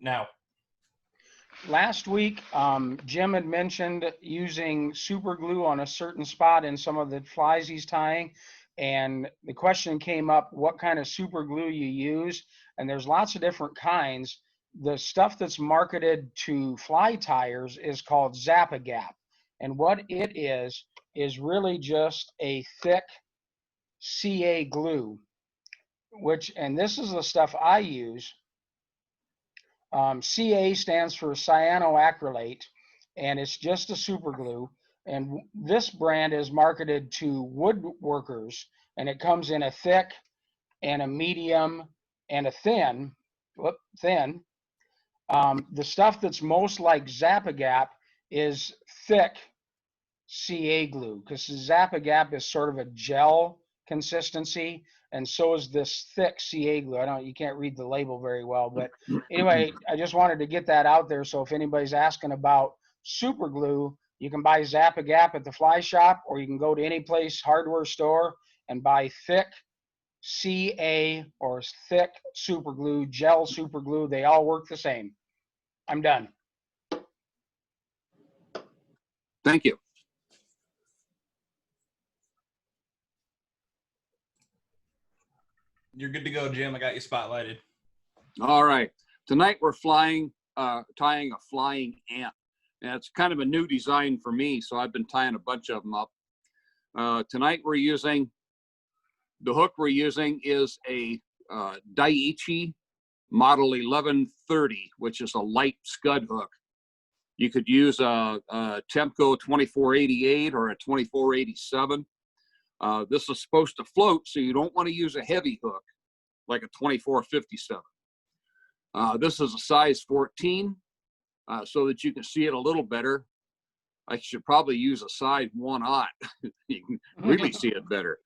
Now. Last week, Jim had mentioned using super glue on a certain spot in some of the flies he's tying. And the question came up, what kind of super glue you use? And there's lots of different kinds. The stuff that's marketed to fly tyers is called Zap-A-Gap. And what it is really just a thick CA glue, and this is the stuff I use. CA stands for cyanoacrylate, and it's just a super glue. And this brand is marketed to woodworkers, and it comes in a thick and a medium and a thin. The stuff that's most like Zap-A-Gap is thick CA glue, because Zap-A-Gap is sort of a gel consistency, and so is this thick CA glue. You can't read the label very well, but anyway, I just wanted to get that out there. So if anybody's asking about super glue, you can buy Zap-A-Gap at the fly shop, or you can go to any place, hardware store, and buy thick CA or thick super glue, gel super glue. They all work the same. I'm done. Thank you. You're good to go, Jim. I got you spotlighted. All right. Tonight we're tying a flying ant. And it's kind of a new design for me, so I've been tying a bunch of them up. Tonight the hook we're using is a Daiichi Model 1130, which is a light scud hook. You could use a Temco 2488 or a 2487. This is supposed to float, so you don't want to use a heavy hook like a 2457. This is a size 14, so that you can see it a little better. I should probably use a size 1/0. You can really see it better.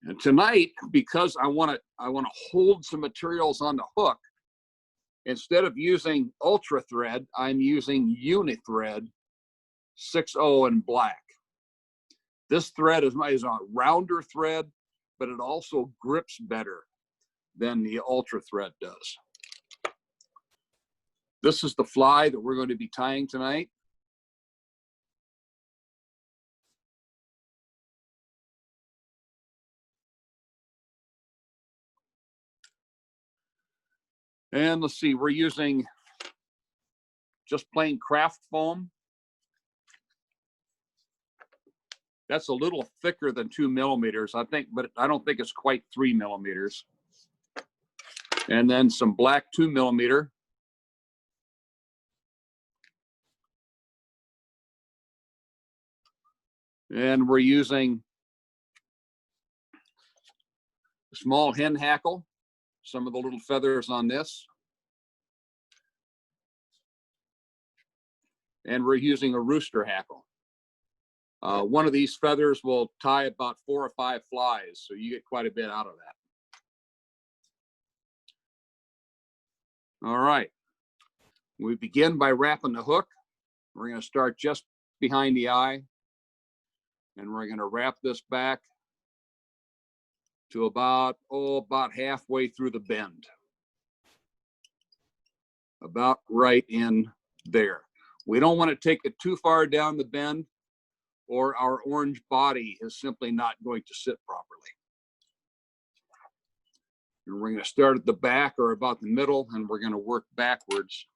And tonight, because I want to hold some materials on the hook, instead of using Ultra Thread, I'm using Unithread 6.0 in black. This thread is a rounder thread, but it also grips better than the Ultra Thread does. This is the fly that we're going to be tying tonight. And let's see, we're using just plain craft foam. That's a little thicker than 2 millimeters, I think, but I don't think it's quite 3 millimeters. And then some black 2 millimeter. And we're using a small hen hackle, some of the little feathers on this. And we're using a rooster hackle. One of these feathers will tie about 4 or 5 flies, so you get quite a bit out of that. All right. We begin by wrapping the hook. We're going to start just behind the eye, and we're going to wrap this back to about halfway through the bend. About right in there. We don't want to take it too far down the bend, or our orange body is simply not going to sit properly. And we're going to start at the back or about the middle, and we're going to work backwards.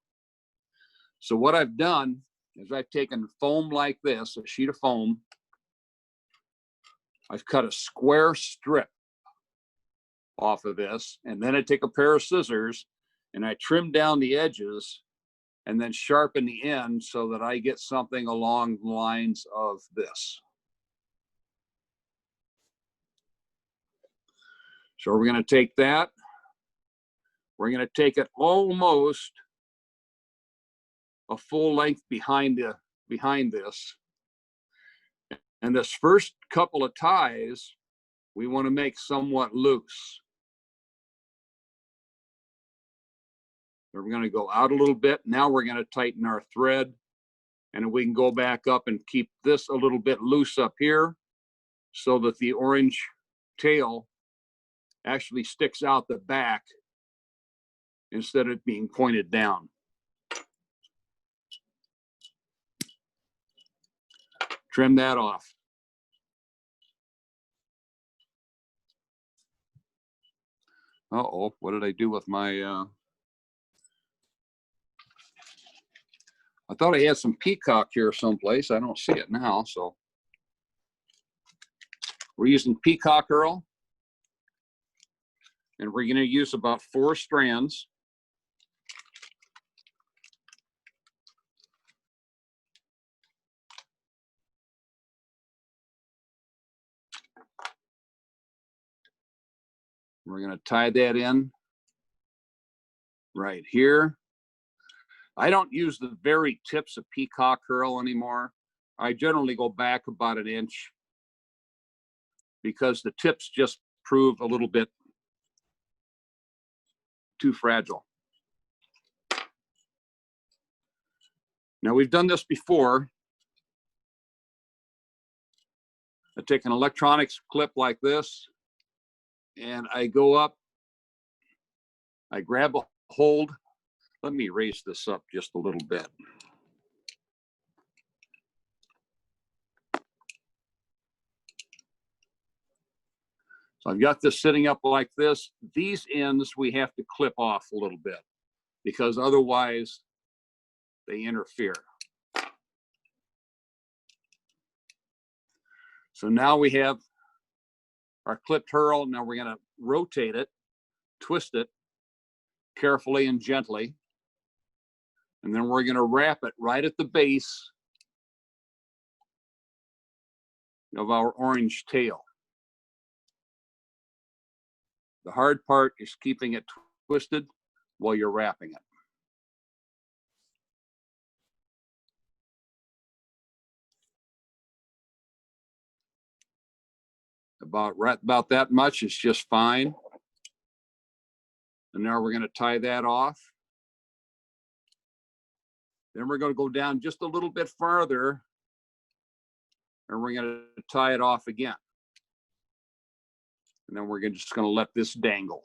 So what I've done is I've taken foam like this, a sheet of foam. I've cut a square strip off of this, and then I take a pair of scissors and I trim down the edges and then sharpen the end so that I get something along the lines of this. So we're going to take that. We're going to take it almost a full length behind this. And this first couple of ties, we want to make somewhat loose. We're going to go out a little bit. Now we're going to tighten our thread, and we can go back up and keep this a little bit loose up here so that the orange tail actually sticks out the back instead of being pointed down. Trim that off. Uh-oh, what did I do with my, I thought I had some peacock here someplace. I don't see it now, so. We're using peacock Earl. And we're gonna use about 4 strands. We're gonna tie that in right here. I don't use the very tips of peacock Earl anymore. I generally go back about 1 inch because the tips just prove a little bit too fragile. Now we've done this before. I take an electronics clip like this and I go up, I grab a hold. Let me raise this up just a little bit. So I've got this sitting up like this. These ends we have to clip off a little bit because otherwise they interfere. So now we have our clipped Earl. Now we're going to rotate it, twist it carefully and gently. And then we're going to wrap it right at the base of our orange tail. The hard part is keeping it twisted while you're wrapping it. Right about that much is just fine. And now we're going to tie that off. Then we're going to go down just a little bit farther and we're going to tie it off again. And then we're just going to let this dangle.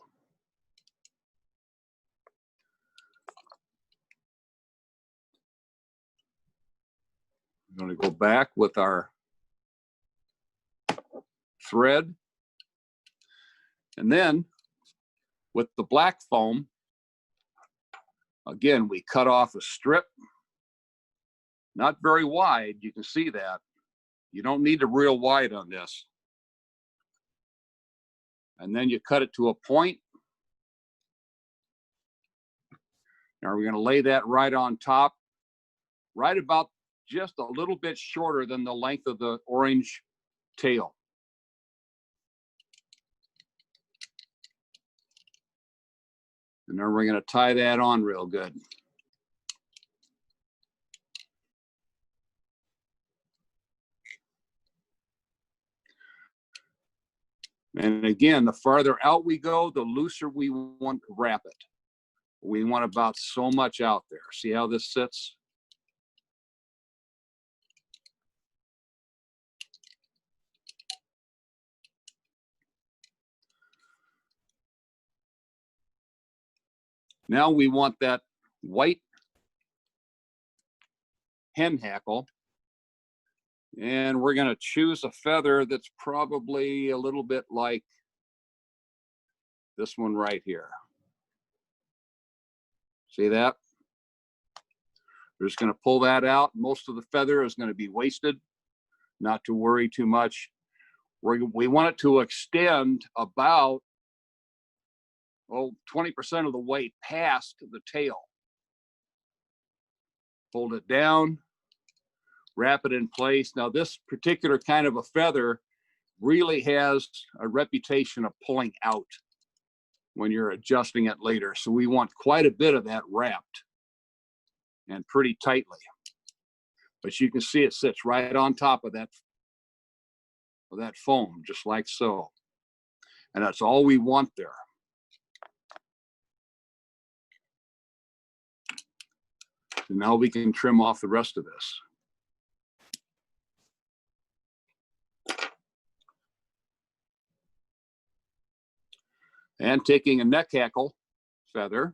I'm going to go back with our thread. And then with the black foam, again, we cut off a strip. Not very wide, you can see that. You don't need a real wide on this. And then you cut it to a point. Now we're going to lay that right on top, right about just a little bit shorter than the length of the orange tail. And then we're going to tie that on real good. And again, the farther out we go, the looser we want to wrap it. We want about so much out there. See how this sits? Now we want that white hen hackle. And we're going to choose a feather that's probably a little bit like this one right here. See that? We're just going to pull that out. Most of the feather is going to be wasted. Not to worry too much. We want it to extend about 20% of the weight past the tail. Hold it down. Wrap it in place. Now this particular kind of a feather really has a reputation of pulling out when you're adjusting it later. So we want quite a bit of that wrapped and pretty tightly. But you can see it sits right on top of that foam, just like so. And that's all we want there. And now we can trim off the rest of this. And taking a neck hackle feather,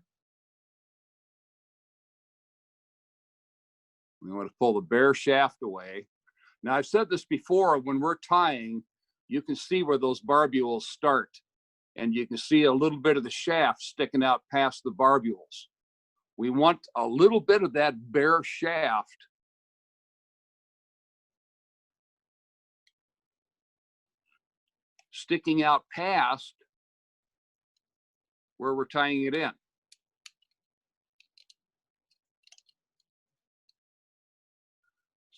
We want to pull the bare shaft away. Now, I've said this before, when we're tying, you can see where those barbules start, and you can see a little bit of the shaft sticking out past the barbules. We want a little bit of that bare shaft sticking out past where we're tying it in.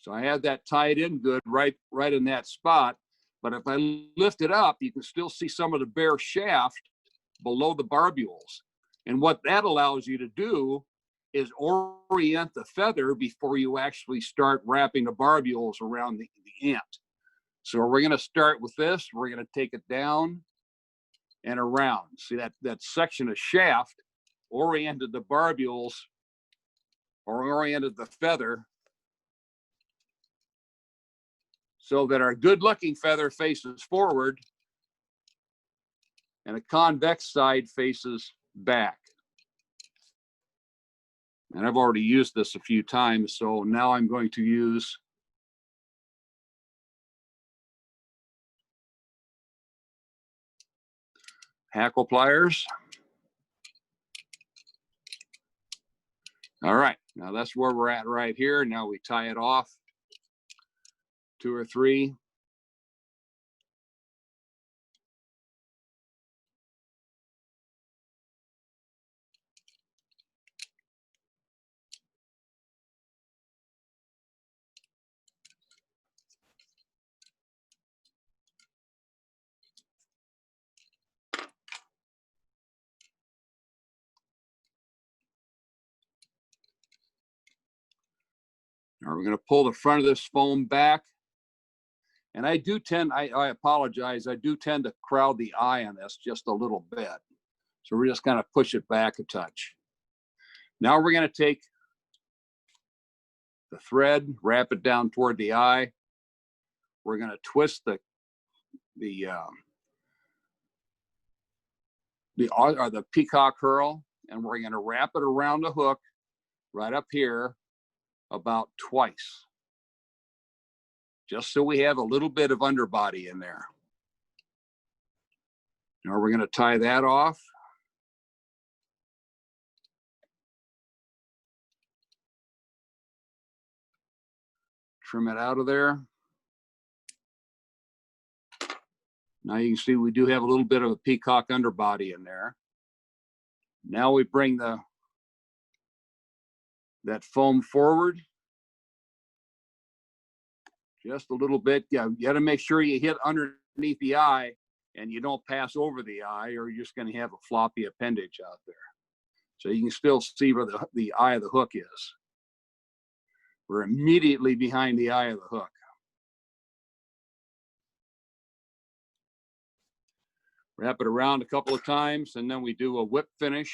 So I had that tied in good right in that spot. But if I lift it up, you can still see some of the bare shaft below the barbules. And what that allows you to do is orient the feather before you actually start wrapping the barbules around the ant. So we're going to start with this. We're going to take it down and around. See that section of shaft oriented the barbules or oriented the feather so that our good looking feather faces forward and a convex side faces back. And I've already used this a few times, so now I'm going to use hackle pliers. All right, now that's where we're at right here. Now we tie it off, 2 or 3. Now we're going to pull the front of this foam back. And I do tend, I apologize, I do tend to crowd the eye on this just a little bit. So we're just going to push it back a touch. Now we're going to take the thread, wrap it down toward the eye. We're going to twist the peacock herl, and we're going to wrap it around the hook right up here about twice, just so we have a little bit of underbody in there. Now we're going to tie that off. Trim it out of there. Now you can see we do have a little bit of a peacock underbody in there. Now we bring that foam forward just a little bit. Yeah, you got to make sure you hit underneath the eye and you don't pass over the eye, or you're just going to have a floppy appendage out there. So you can still see where the eye of the hook is. We're immediately behind the eye of the hook. Wrap it around a couple of times, and then we do a whip finish.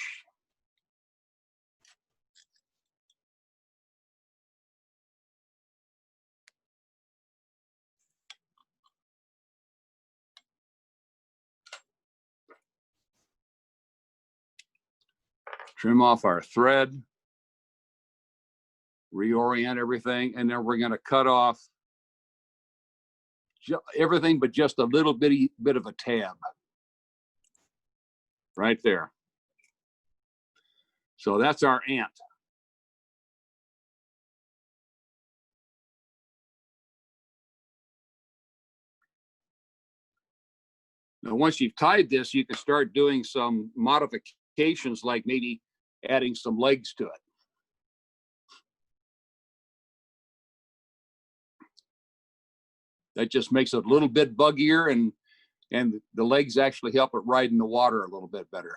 Trim off our thread, reorient everything, and then we're going to cut off everything but just a little bit of a tab right there. So that's our ant. Now, once you've tied this, you can start doing some modifications, like maybe adding some legs to it. That just makes it a little bit buggier, and the legs actually help it ride in the water a little bit better.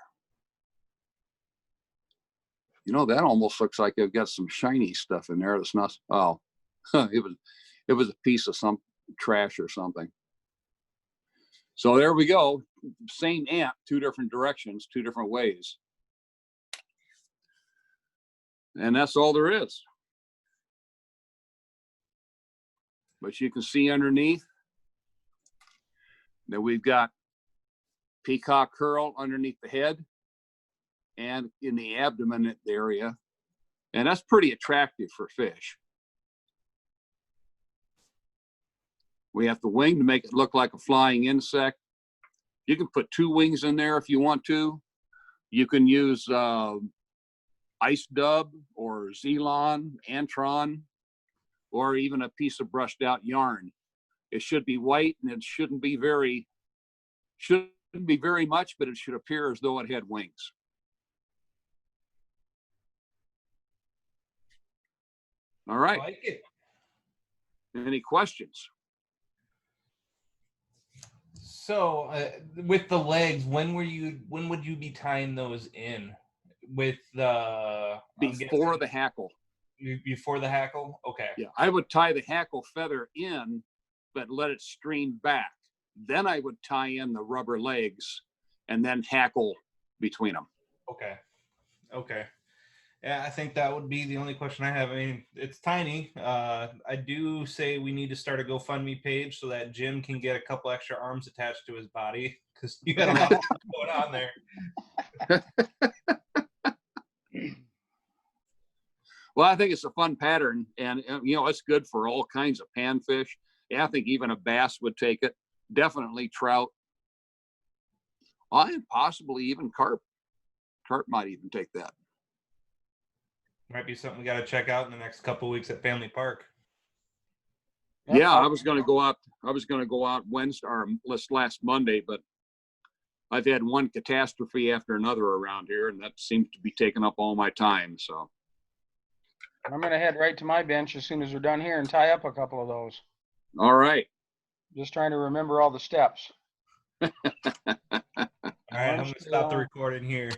You know, that almost looks like I've got some shiny stuff in there. That's not, oh, it was a piece of some trash or something. So there we go. Same ant, 2 different directions, 2 different ways. And that's all there is. But you can see underneath that we've got peacock herl underneath the head and in the abdomen area. And that's pretty attractive for fish. We have the wing to make it look like a flying insect. You can put 2 wings in there if you want to. You can use ice dub or Zelon, Antron, or even a piece of brushed out yarn. It should be white and it shouldn't be very much, but it should appear as though it had wings. All I right. like it. Any questions? So with the legs, when would you be tying those in? With the Before the hackle. before the hackle? Okay. Yeah, I would tie the hackle feather in, but let it stream back. Then I would tie in the rubber legs and then hackle between them. Okay. Okay. Yeah, I think that would be the only question I have. I mean, it's tiny. I do say we need to start a GoFundMe page so that Jim can get a couple extra arms attached to his body, because you got a lot going on there. Well, I think it's a fun pattern, and you know, it's good for all kinds of panfish. Yeah, I think even a bass would take it. Definitely trout. And possibly even carp. Carp might even take that. Might be something we got to check out in the next couple weeks at Family Park. Yeah, I was going to go out. I was going to go out Wednesday or last Monday, but I've had one catastrophe after another around here, and that seems to be taking up all my time. So I'm gonna head right to my bench as soon as we're done here and tie up a couple of those. all right. Just trying to remember all the steps. All right, I'm going to stop the recording here.